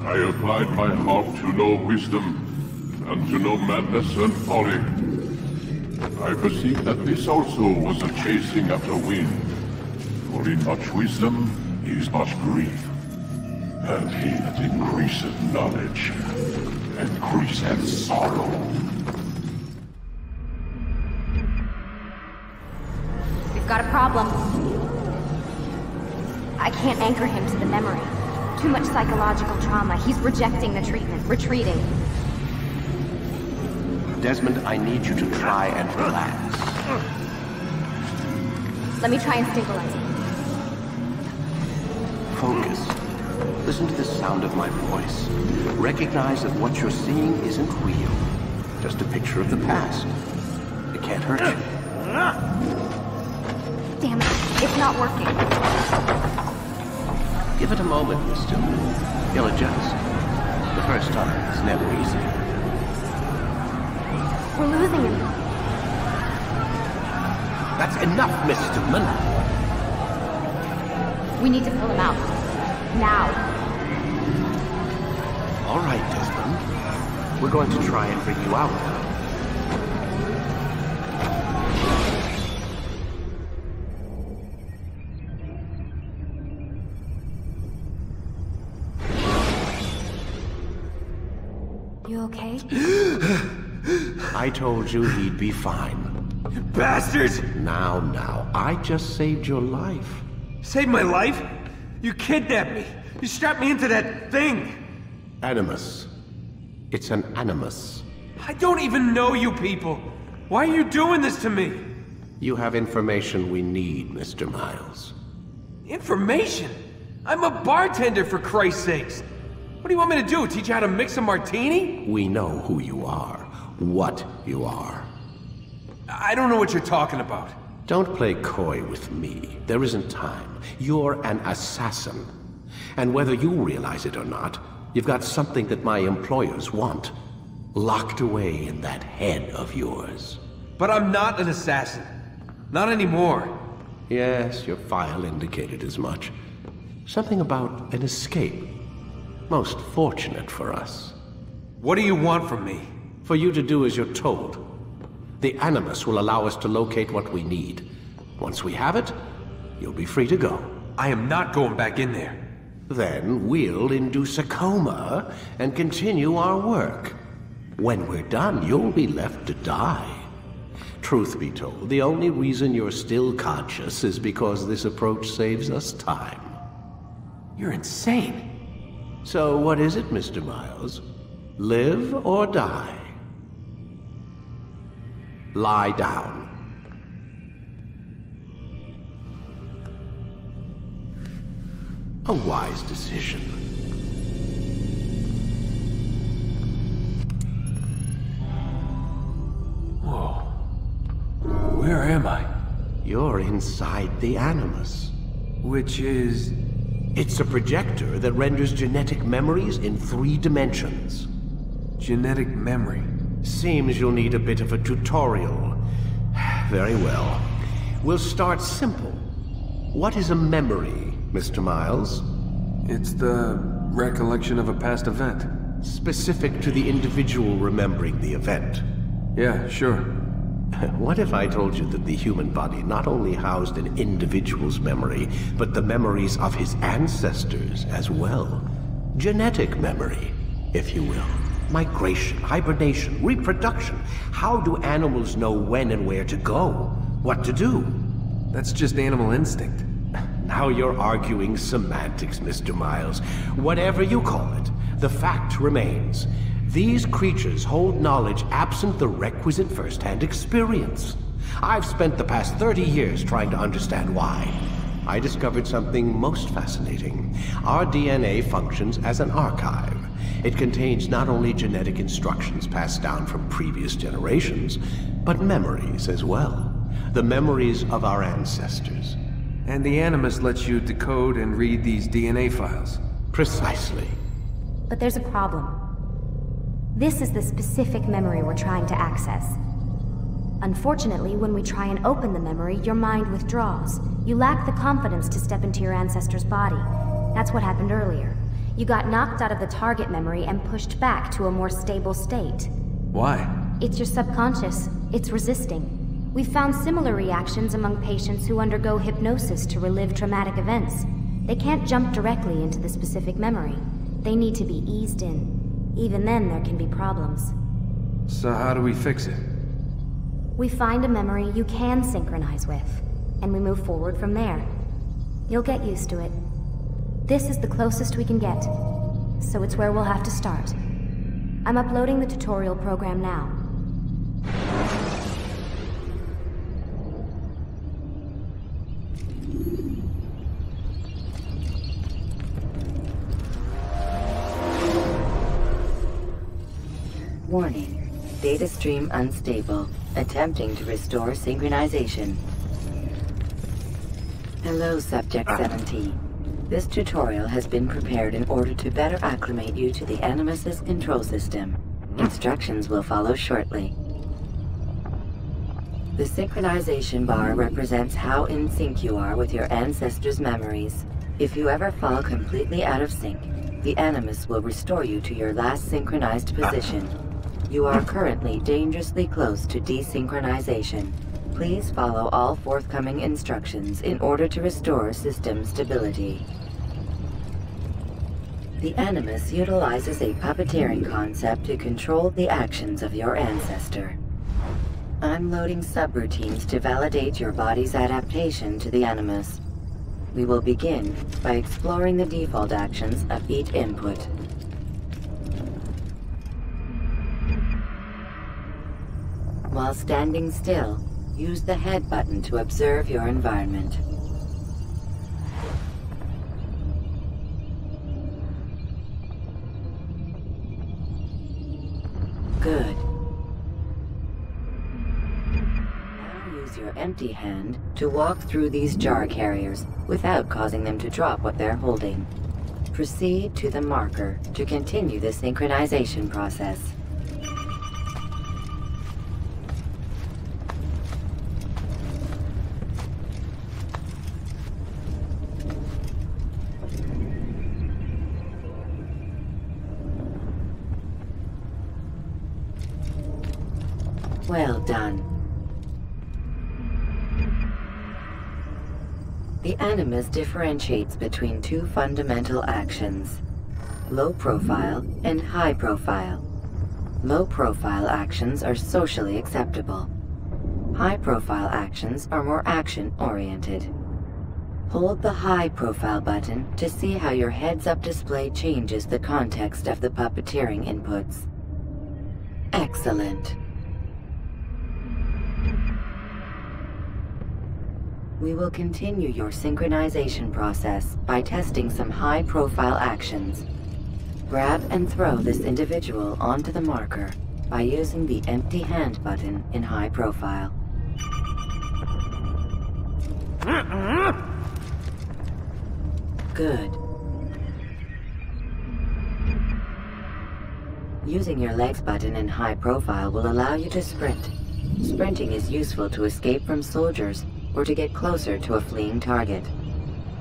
I applied my heart to know wisdom, and to know madness and folly. I perceived that this also was a chasing after wind. For in much wisdom is much grief. And he that increaseth knowledge, increaseth sorrow. We've got a problem. I can't anchor him to the memory. Too much psychological trauma. He's rejecting the treatment, retreating. Desmond, I need you to try and relax. Let me try and stabilize him. Focus. Listen to the sound of my voice. Recognize that what you're seeing isn't real. Just a picture of the past. It can't hurt you. Damn it, it's not working. Give it a moment, Miss Stillman. You'll adjust. The first time is never easy. We're losing him. That's enough, Miss Stillman. We need to pull him out. Now. All right, Desmond. We're going to try and bring you out now. You okay? I told you he'd be fine. Bastards! Now, I just saved your life. Saved my life? You kidnapped me. You strapped me into that thing. Animus. It's an animus. I don't even know you people. Why are you doing this to me? You have information we need, Mr. Miles. Information? I'm a bartender, for Christ's sakes. What do you want me to do? Teach you how to mix a martini? We know who you are. What you are. I don't know what you're talking about. Don't play coy with me. There isn't time. You're an assassin. And whether you realize it or not, you've got something that my employers want. Locked away in that head of yours. But I'm not an assassin. Not anymore. Yes, your file indicated as much. Something about an escape. Most fortunate for us. What do you want from me? For you to do as you're told. The Animus will allow us to locate what we need. Once we have it, you'll be free to go. I am not going back in there. Then we'll induce a coma and continue our work. When we're done, you'll be left to die. Truth be told, the only reason you're still conscious is because this approach saves us time. You're insane. So what is it, Mr. Miles? Live or die? Lie down. A wise decision. Whoa. Where am I? You're inside the Animus. Which is... It's a projector that renders genetic memories in 3 dimensions. Genetic memory. Seems you'll need a bit of a tutorial. Very well. We'll start simple. What is a memory, Mr. Miles? It's the recollection of a past event. Specific to the individual remembering the event. Yeah, sure. What if I told you that the human body not only housed an individual's memory, but the memories of his ancestors as well? Genetic memory, if you will. Migration, hibernation, reproduction. How do animals know when and where to go? What to do? That's just animal instinct. Now you're arguing semantics, Mr. Miles. Whatever you call it, the fact remains. These creatures hold knowledge absent the requisite first-hand experience. I've spent the past 30 years trying to understand why. I discovered something most fascinating. Our DNA functions as an archive. It contains not only genetic instructions passed down from previous generations, but memories as well. The memories of our ancestors. And the Animus lets you decode and read these DNA files. Precisely. But there's a problem. This is the specific memory we're trying to access. Unfortunately, when we try and open the memory, your mind withdraws. You lack the confidence to step into your ancestor's body. That's what happened earlier. You got knocked out of the target memory and pushed back to a more stable state. Why? It's your subconscious. It's resisting. We've found similar reactions among patients who undergo hypnosis to relive traumatic events. They can't jump directly into the specific memory. They need to be eased in. Even then, there can be problems. So how do we fix it? We find a memory you can synchronize with, and we move forward from there. You'll get used to it. This is the closest we can get, so it's where we'll have to start. I'm uploading the tutorial program now. Warning. Data stream unstable. Attempting to restore synchronization. Hello, Subject 17. This tutorial has been prepared in order to better acclimate you to the Animus's control system. Instructions will follow shortly. The synchronization bar represents how in sync you are with your ancestors' memories. If you ever fall completely out of sync, the Animus will restore you to your last synchronized position. You are currently dangerously close to desynchronization. Please follow all forthcoming instructions in order to restore system stability. The Animus utilizes a puppeteering concept to control the actions of your ancestor. I'm loading subroutines to validate your body's adaptation to the Animus. We will begin by exploring the default actions of each input. While standing still, use the head button to observe your environment. Good. Now use your empty hand to walk through these jar carriers without causing them to drop what they're holding. Proceed to the marker to continue the synchronization process. Well done. The Animus differentiates between two fundamental actions: low profile and high profile. Low profile actions are socially acceptable. High profile actions are more action-oriented. Hold the high profile button to see how your heads-up display changes the context of the puppeteering inputs. Excellent. We will continue your synchronization process by testing some high-profile actions. Grab and throw this individual onto the marker by using the empty hand button in high profile. Good. Using your legs button in high profile will allow you to sprint. Sprinting is useful to escape from soldiers or to get closer to a fleeing target.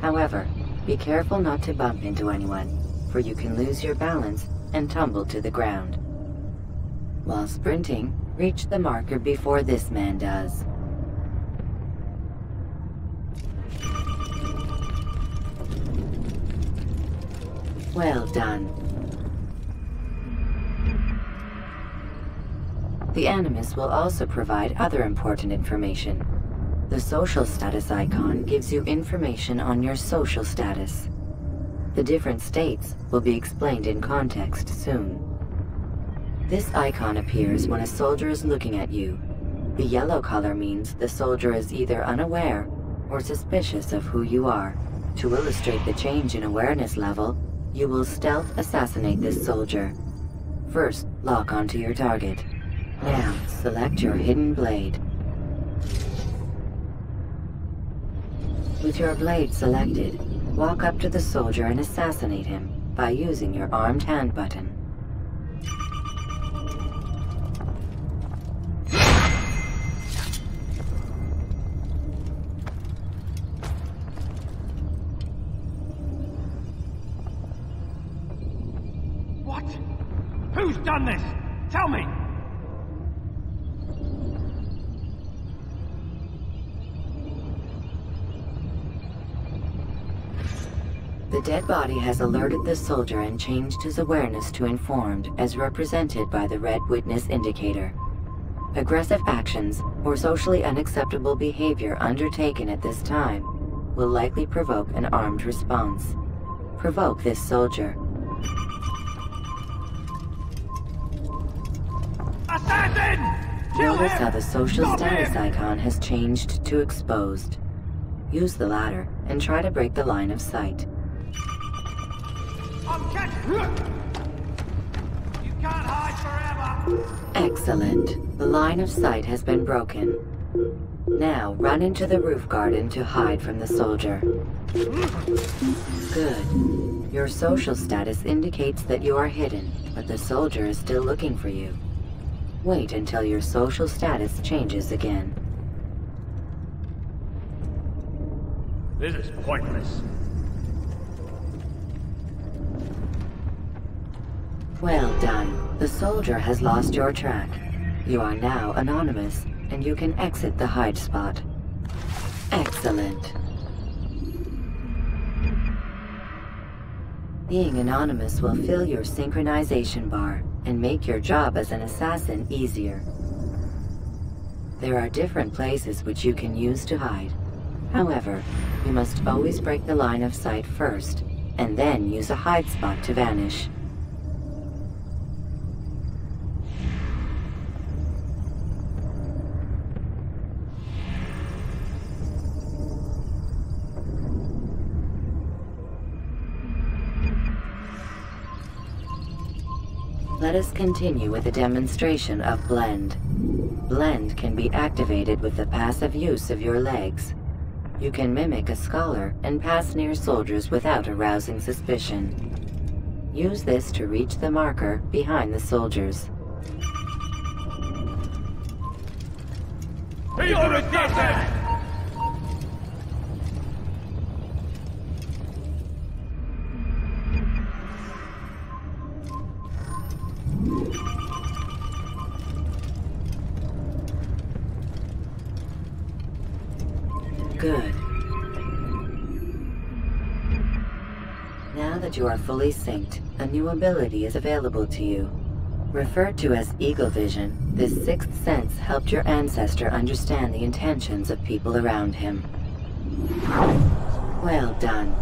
However, be careful not to bump into anyone, for you can lose your balance and tumble to the ground. While sprinting, reach the marker before this man does. Well done. The Animus will also provide other important information. The social status icon gives you information on your social status. The different states will be explained in context soon. This icon appears when a soldier is looking at you. The yellow color means the soldier is either unaware or suspicious of who you are. To illustrate the change in awareness level, you will stealth assassinate this soldier. First, lock onto your target. Now, select your hidden blade. With your blade selected, walk up to the soldier and assassinate him by using your armed hand button. What? Who's done this? Tell me! The dead body has alerted the soldier and changed his awareness to informed, as represented by the red witness indicator. Aggressive actions or socially unacceptable behavior undertaken at this time will likely provoke an armed response. Provoke this soldier. Assassin! Kill Notice him! how the social Stop status him! icon has changed to exposed. Use the latter and try to break the line of sight. I'm catching... You can't hide forever! Excellent. The line of sight has been broken. Now run into the roof garden to hide from the soldier. Good. Your social status indicates that you are hidden, but the soldier is still looking for you. Wait until your social status changes again. This is pointless. Well done. The soldier has lost your track. You are now anonymous, and you can exit the hide spot. Excellent. Being anonymous will fill your synchronization bar and make your job as an assassin easier. There are different places which you can use to hide. However, you must always break the line of sight first, and then use a hide spot to vanish. Let us continue with a demonstration of Blend. Blend can be activated with the passive use of your legs. You can mimic a scholar and pass near soldiers without arousing suspicion. Use this to reach the marker behind the soldiers. You're a dead. Good. Now that you are fully synced, a new ability is available to you. Referred to as Eagle Vision, this sixth sense helped your ancestor understand the intentions of people around him. Well done.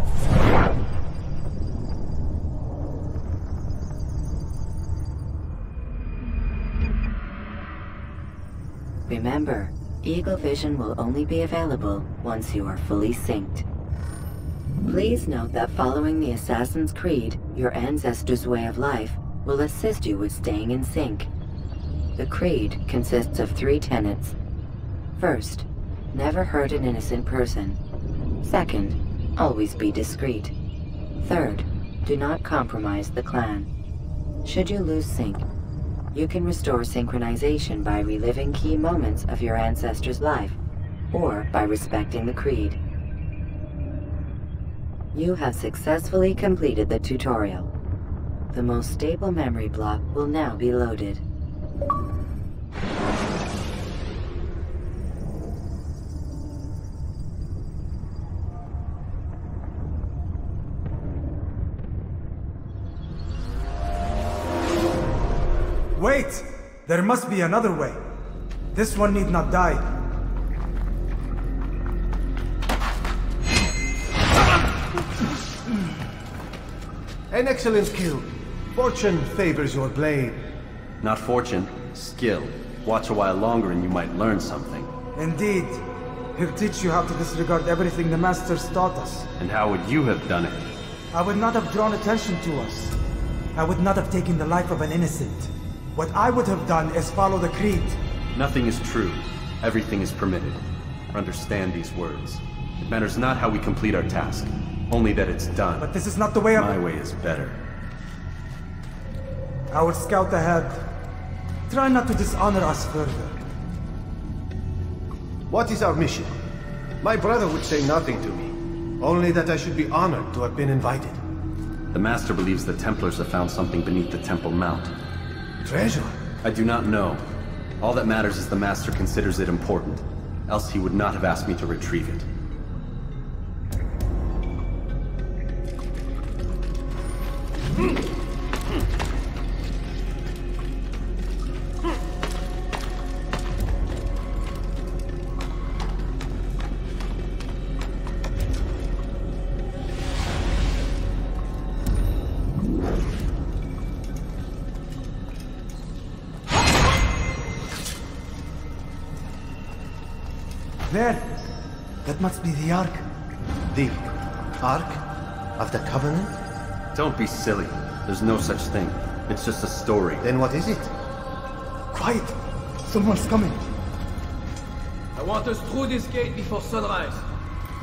Remember, Eagle Vision will only be available once you are fully synced. Please note that following the Assassin's Creed, your ancestors' way of life, will assist you with staying in sync. The Creed consists of 3 tenets. First, never hurt an innocent person. Second, always be discreet. Third, do not compromise the clan. Should you lose sync, you can restore synchronization by reliving key moments of your ancestor's life, or by respecting the Creed. You have successfully completed the tutorial. The most stable memory block will now be loaded. Wait! There must be another way. This one need not die. An excellent kill. Fortune favors your blade. Not fortune, skill. Watch a while longer and you might learn something. Indeed. He'll teach you how to disregard everything the Masters taught us. And how would you have done it? I would not have drawn attention to us. I would not have taken the life of an innocent. What I would have done is follow the Creed. Nothing is true. Everything is permitted. Understand these words. It matters not how we complete our task, only that it's done. But this is not the way of... My way is better. I will scout ahead. Try not to dishonor us further. What is our mission? My brother would say nothing to me. Only that I should be honored to have been invited. The Master believes the Templars have found something beneath the Temple Mount. Treasure? I do not know. All that matters is the Master considers it important. Else he would not have asked me to retrieve it. There! That must be the Ark. The Ark of the Covenant? Don't be silly. There's no such thing. It's just a story. Then what is it? Quiet! Someone's coming. I want us through this gate before sunrise.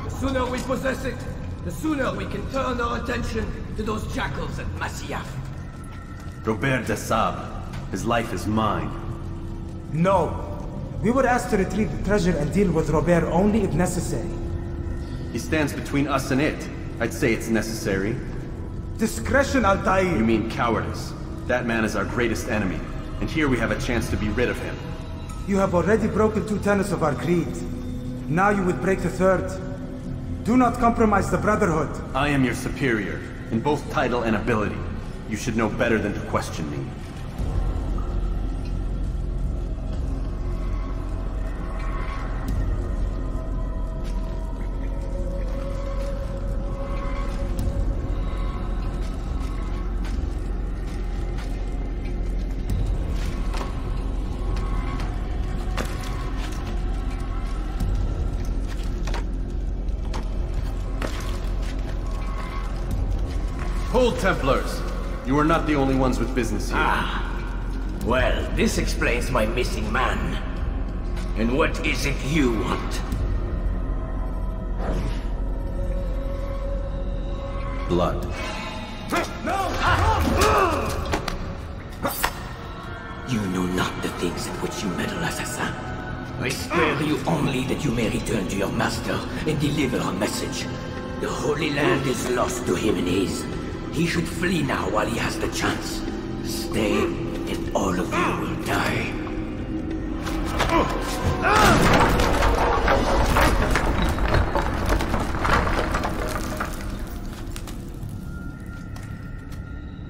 The sooner we possess it, the sooner we can turn our attention to those jackals at Masyaf. Robert de Sable. His life is mine. No! We were asked to retrieve the treasure and deal with Robert only if necessary. He stands between us and it. I'd say it's necessary. Discretion, Altair! You mean cowardice. That man is our greatest enemy, and here we have a chance to be rid of him. You have already broken 2 tenets of our creed. Now you would break the 3rd. Do not compromise the Brotherhood. I am your superior, in both title and ability. You should know better than to question me. Hold, Templars! You are not the only ones with business here. Well, this explains my missing man. And what is it you want? Blood. You know not the things in which you meddle, assassin. I spare you only that you may return to your master and deliver a message. The Holy Land is lost to him and his. He should flee now while he has the chance. Stay, and all of you will die.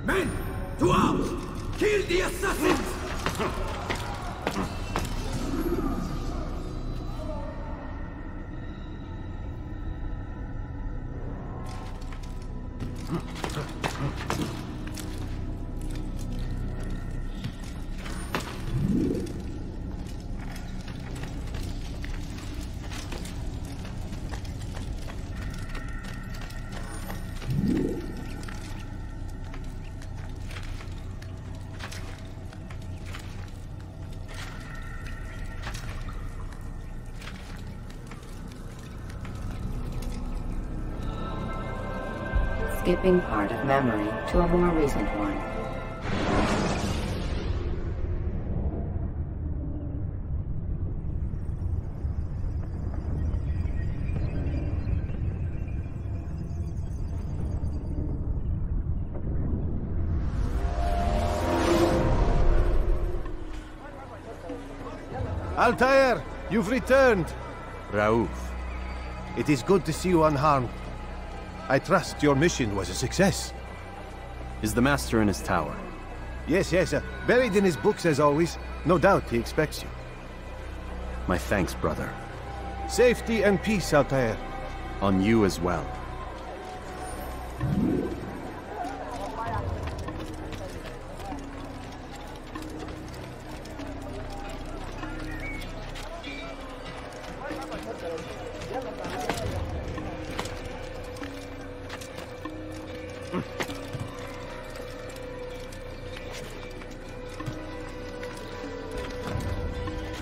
Men! To arms! Kill the assassins! Skipping part of memory to a more recent one. Altair, you've returned. Raouf. It is good to see you unharmed. I trust your mission was a success. Is the Master in his tower? Yes, buried in his books as always. No doubt he expects you. My thanks, brother. Safety and peace, Altair. On you as well.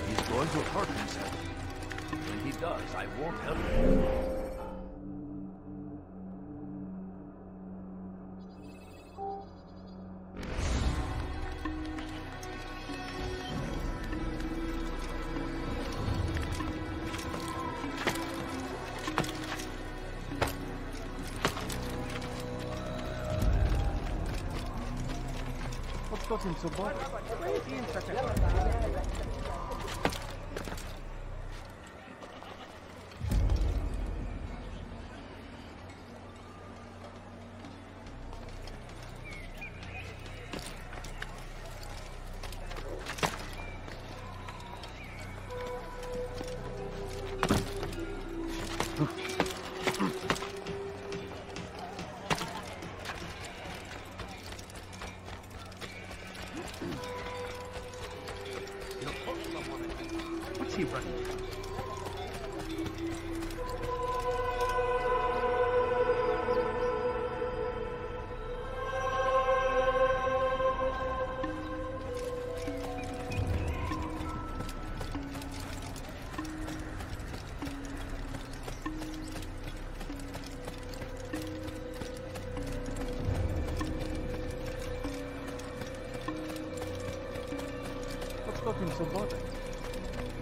He's going to hurt himself. When he does, I won't help him. What's got him so bothered? Why is he in such a... What's he running? What's got him so bothered?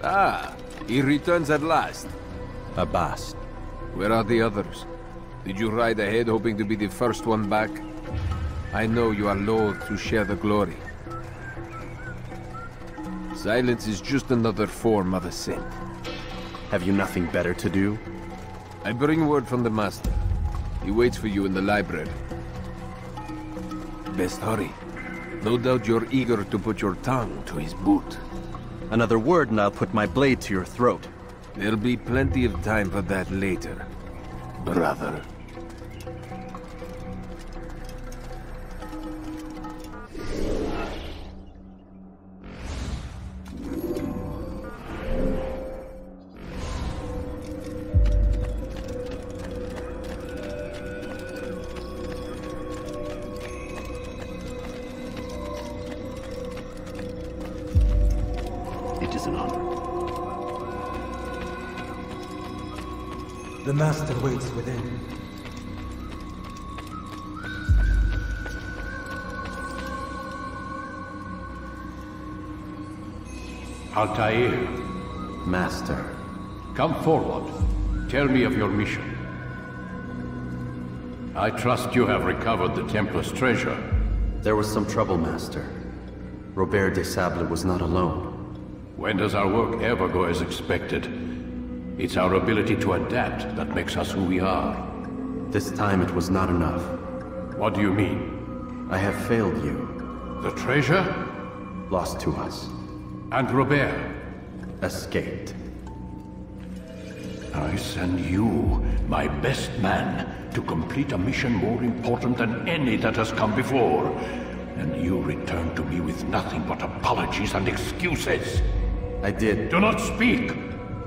Ah, he returns at last. Abbas. Where are the others? Did you ride ahead hoping to be the first one back? I know you are loath to share the glory. Silence is just another form of assent. Have you nothing better to do? I bring word from the Master. He waits for you in the library. Best hurry. No doubt you're eager to put your tongue to his boot. Another word and I'll put my blade to your throat. There'll be plenty of time for that later, brother. It is an honor. The Master waits within. Altair, Master. come forward. Tell me of your mission. I trust you have recovered the Templar's treasure. There was some trouble, Master. Robert de Sable was not alone. When does our work ever go as expected? It's our ability to adapt that makes us who we are. This time it was not enough. What do you mean? I have failed you. The treasure? Lost to us. And Robert? Escaped. I send you, my best man, to complete a mission more important than any that has come before. And you return to me with nothing but apologies and excuses. I did. Do not speak!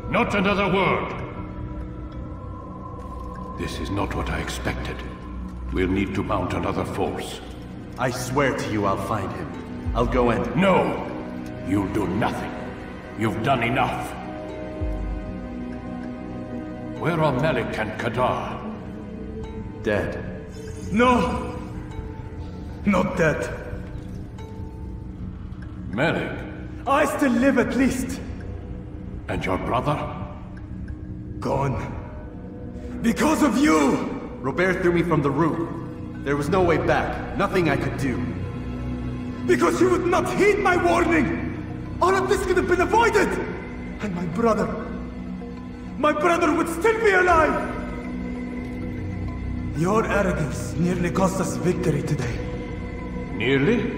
Not another word! This is not what I expected. We'll need to mount another force. I swear to you I'll find him. I'll go and... No! You'll do nothing. You've done enough. Where are Malik and Kadar? Dead. No! Not dead. Malik? I still live at least. And your brother? Gone. Because of you! Robert threw me from the room. There was no way back. Nothing I could do. Because you would not heed my warning! All of this could have been avoided! And my brother would still be alive! Your arrogance nearly cost us victory today. Nearly?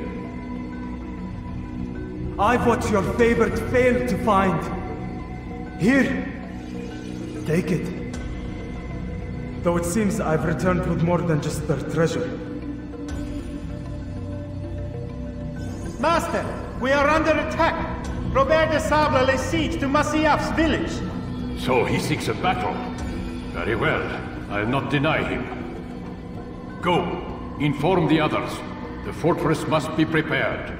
I've what your favorite failed to find. Here. Take it. Though it seems I've returned with more than just their treasure. Master, we are under attack. Robert de Sable lays siege to Masyaf's village. So he seeks a battle. Very well. I'll not deny him. Go. Inform the others. The fortress must be prepared.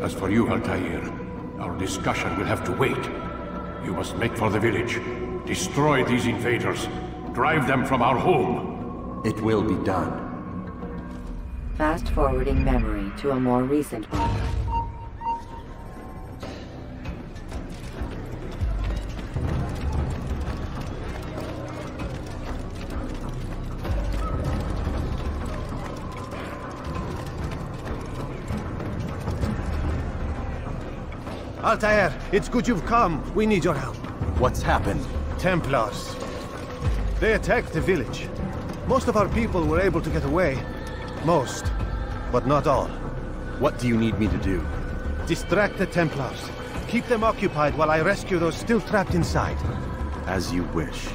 As for you, Altair, our discussion will have to wait. You must make for the village. Destroy these invaders. Drive them from our home. It will be done. Fast-forwarding memory to a more recent one. Altair, it's good you've come. We need your help. What's happened? Templars. They attacked the village. Most of our people were able to get away. Most, but not all. What do you need me to do? Distract the Templars. Keep them occupied while I rescue those still trapped inside. As you wish.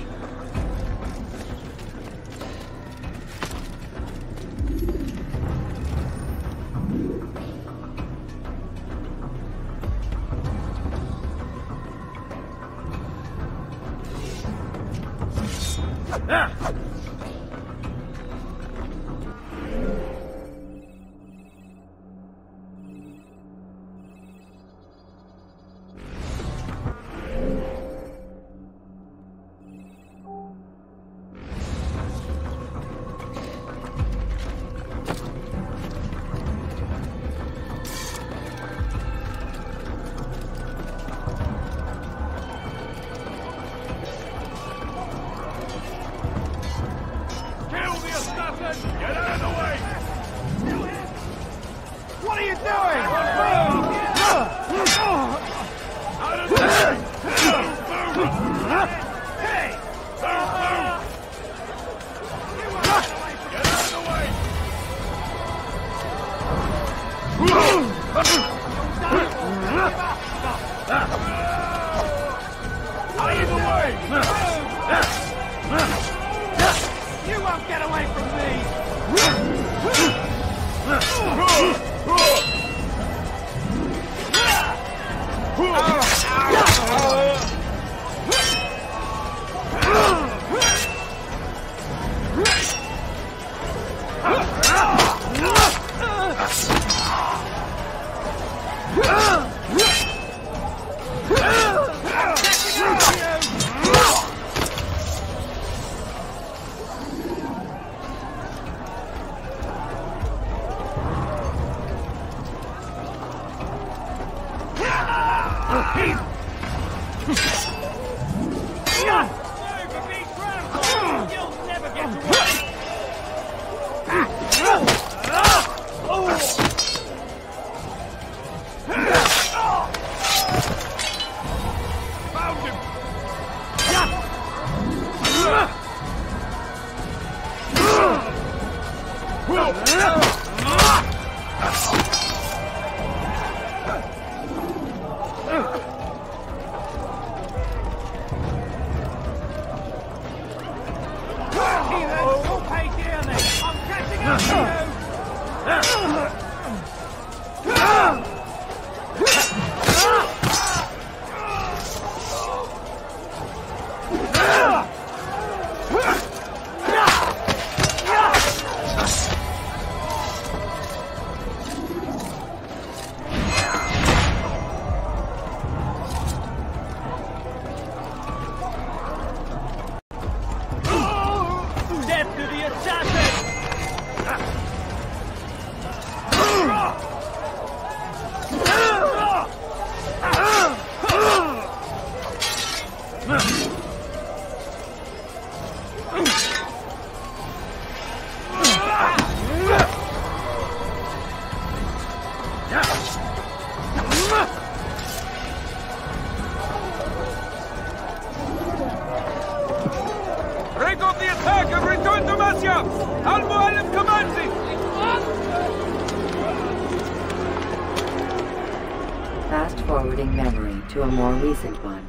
Fast-forwarding memory to a more recent one.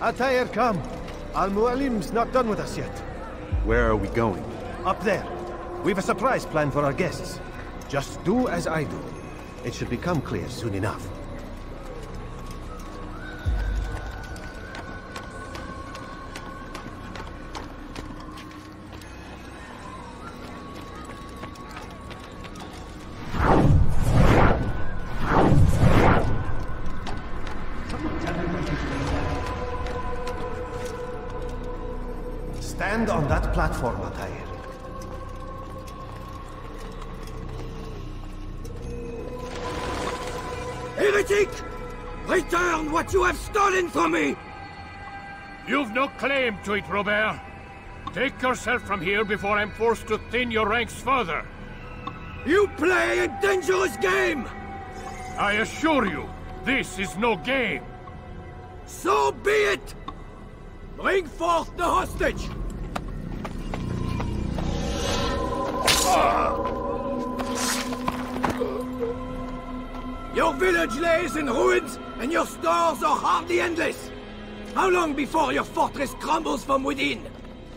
Altair, come. Al-Mualim's not done with us yet. Where are we going? Up there. We've a surprise planned for our guests. Just do as I do. It should become clear soon enough. Stand on that platform, Altair. Heretic! Return what you have stolen from me! You've no claim to it, Robert. Take yourself from here before I'm forced to thin your ranks further. You play a dangerous game! I assure you, this is no game. So be it! Bring forth the hostage! Your village lays in ruins, and your stores are hardly endless. How long before your fortress crumbles from within?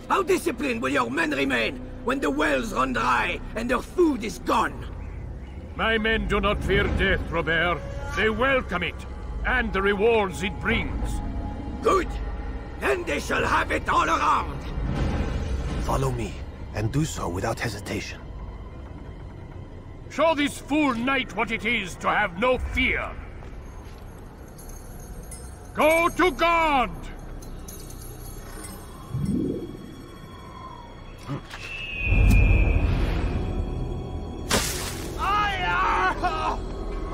How disciplined will your men remain when the wells run dry and their food is gone? My men do not fear death, Robert. They welcome it, and the rewards it brings. Good. Then they shall have it all around. Follow me, and do so without hesitation. Show this fool knight what it is to have no fear. Go to God!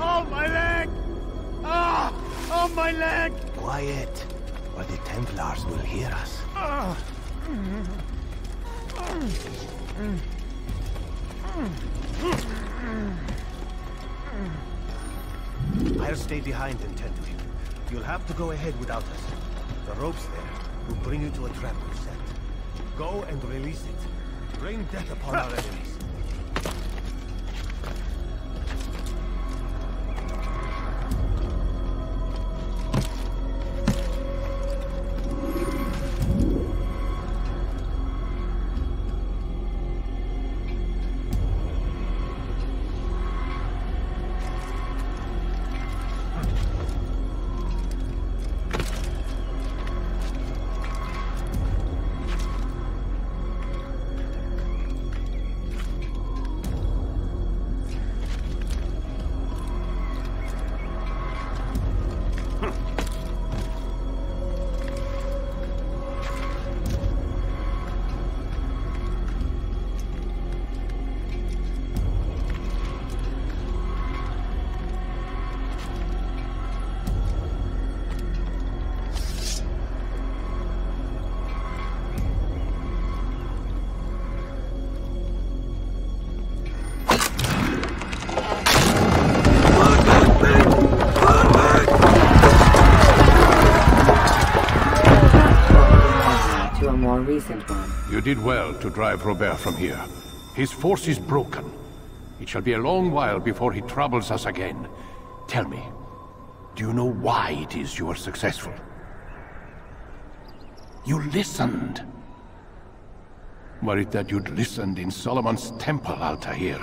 Oh, my leg! Oh, my leg! Quiet, or the Templars will hear us. I'll stay behind and tend to him. You'll have to go ahead without us. The ropes there will bring you to a trap we've set. Go and release it. Rain death upon our enemies. You did well to drive Robert from here. His force is broken. It shall be a long while before he troubles us again. Tell me, do you know why it is you were successful? You listened. Were it that you'd listened in Solomon's temple, Altair,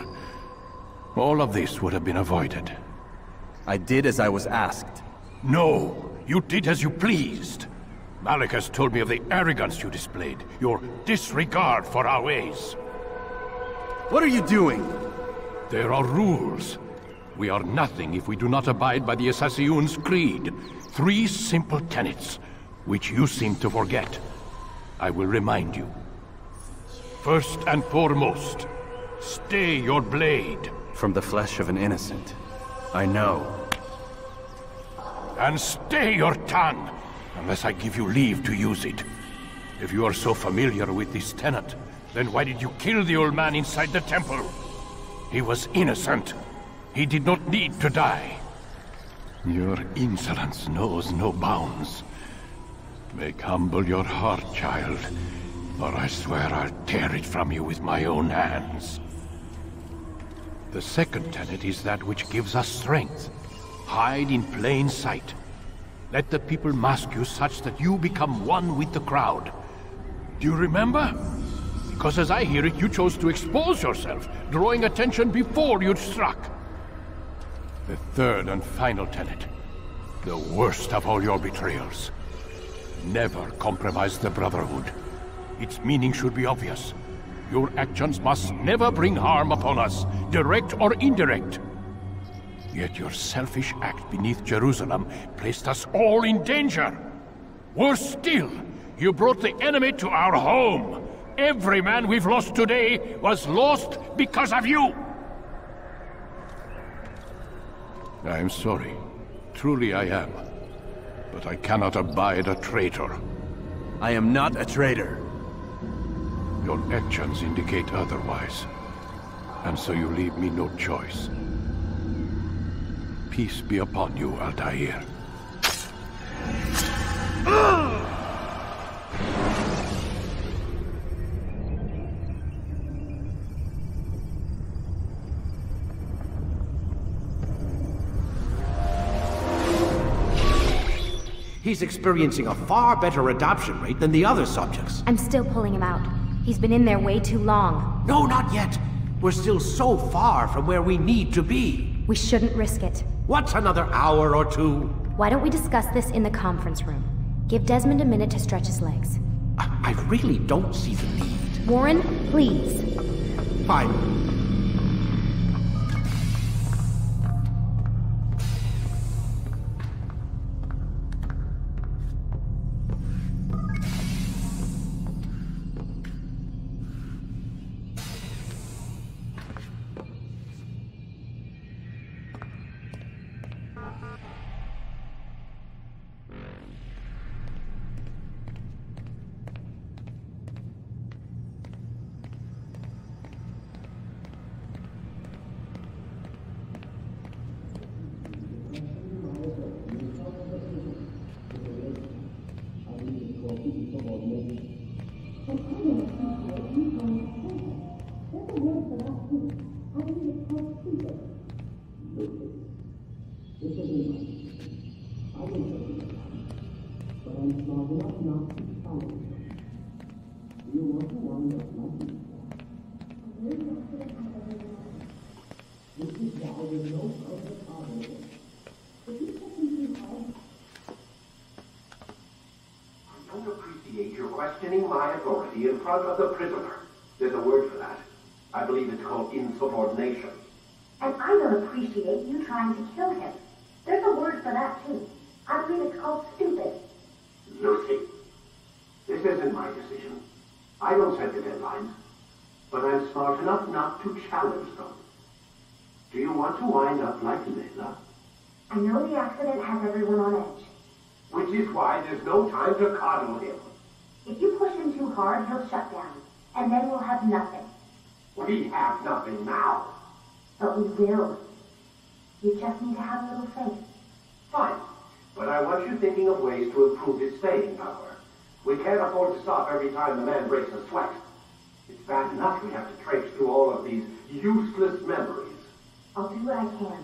all of this would have been avoided. I did as I was asked. No, you did as you pleased. Malik has told me of the arrogance you displayed, your disregard for our ways. What are you doing? There are rules. We are nothing if we do not abide by the Assassin's creed. 3 simple tenets, which you seem to forget. I will remind you. First and foremost, stay your blade. From the flesh of an innocent. I know. And stay your tongue, unless I give you leave to use it. If you are so familiar with this tenet, then why did you kill the old man inside the temple? He was innocent. He did not need to die. Your insolence knows no bounds. Make humble your heart, child, or I swear I'll tear it from you with my own hands. The second tenet is that which gives us strength. Hide in plain sight. Let the people mask you such that you become one with the crowd. Do you remember? Because as I hear it, you chose to expose yourself, drawing attention before you'd struck. The third and final tenet. The worst of all your betrayals. Never compromise the Brotherhood. Its meaning should be obvious. Your actions must never bring harm upon us, direct or indirect. Yet your selfish act beneath Jerusalem placed us all in danger. Worse still, you brought the enemy to our home. Every man we've lost today was lost because of you. I am sorry. Truly I am. But I cannot abide a traitor. I am not a traitor. Your actions indicate otherwise. And so you leave me no choice. Peace be upon you, Altair. He's experiencing a far better adoption rate than the other subjects. I'm still pulling him out. He's been in there way too long. No, not yet. We're still so far from where we need to be. We shouldn't risk it. What's another hour or two? Why don't we discuss this in the conference room? Give Desmond a minute to stretch his legs. I really don't see the need. Warren, please. Fine. Questioning my authority in front of the prisoner. There's a word for that. I believe it's called insubordination. And I don't appreciate you trying to kill him. There's a word for that, too. I believe it's called stupid. Lucy, this isn't my decision. I don't set the deadlines. But I'm smart enough not to challenge them. Do you want to wind up like Layla? I know the accident has everyone on edge. Which is why there's no time to coddle him. If you push him too hard, he'll shut down. And then we'll have nothing. We have nothing now. But we will. You just need to have a little faith. Fine. But I want you thinking of ways to improve his staying power. We can't afford to stop every time the man breaks a sweat. It's bad enough we have to traipse through all of these useless memories. I'll do what I can.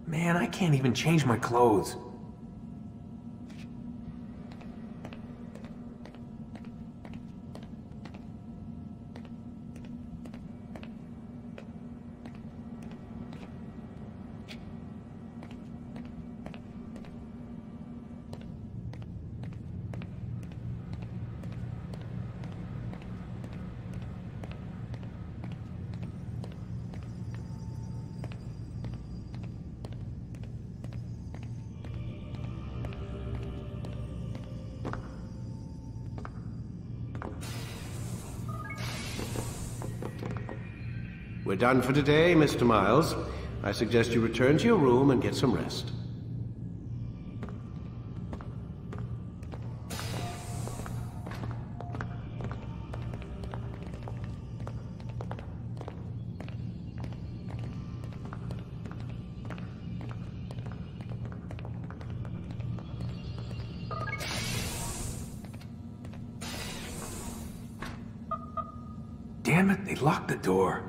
Man, I can't even change my clothes. We're done for today, Mr. Miles. I suggest you return to your room and get some rest. Damn it, they locked the door.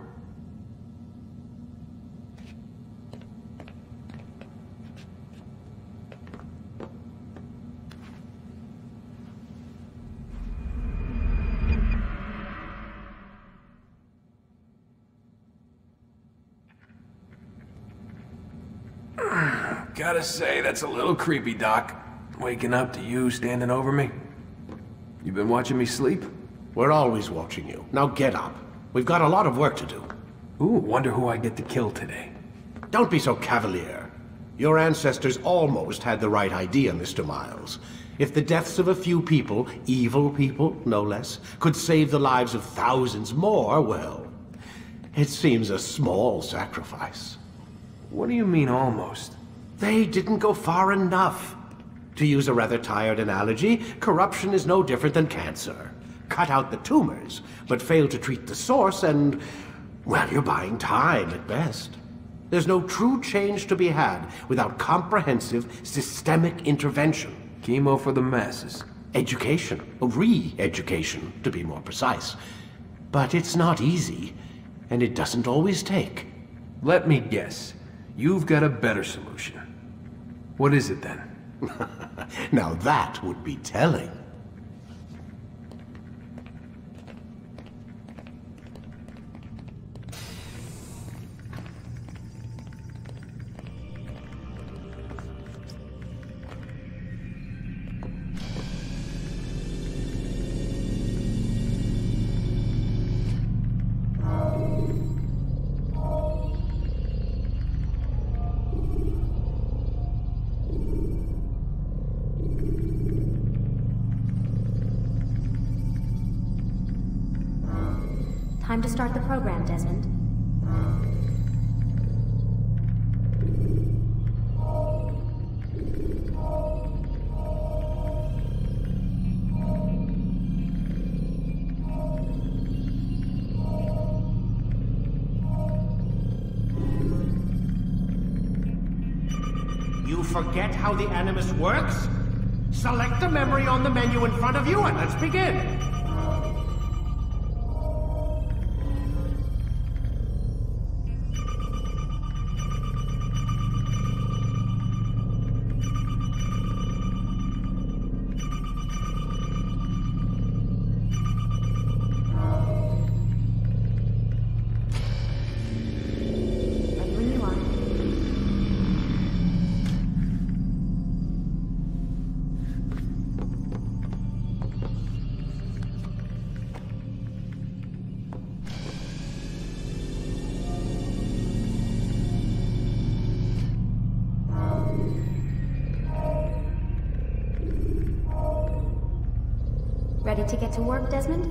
Gotta say, that's a little creepy, Doc. Waking up to you standing over me. You been watching me sleep? We're always watching you. Now get up. We've got a lot of work to do. Ooh, wonder who I get to kill today. Don't be so cavalier. Your ancestors almost had the right idea, Mr. Miles. If the deaths of a few people, evil people, no less, could save the lives of thousands more, well, it seems a small sacrifice. What do you mean, almost? They didn't go far enough. To use a rather tired analogy, corruption is no different than cancer. Cut out the tumors, but fail to treat the source and, well, you're buying time at best. There's no true change to be had without comprehensive, systemic intervention. Chemo for the masses. Education. Re-education, to be more precise. But it's not easy, and it doesn't always take. Let me guess. You've got a better solution. What is it then? Now that would be telling. Time to start the program, Desmond. You forget how the Animus works? Select a memory on the menu in front of you and let's begin. Ready to get to work, Desmond?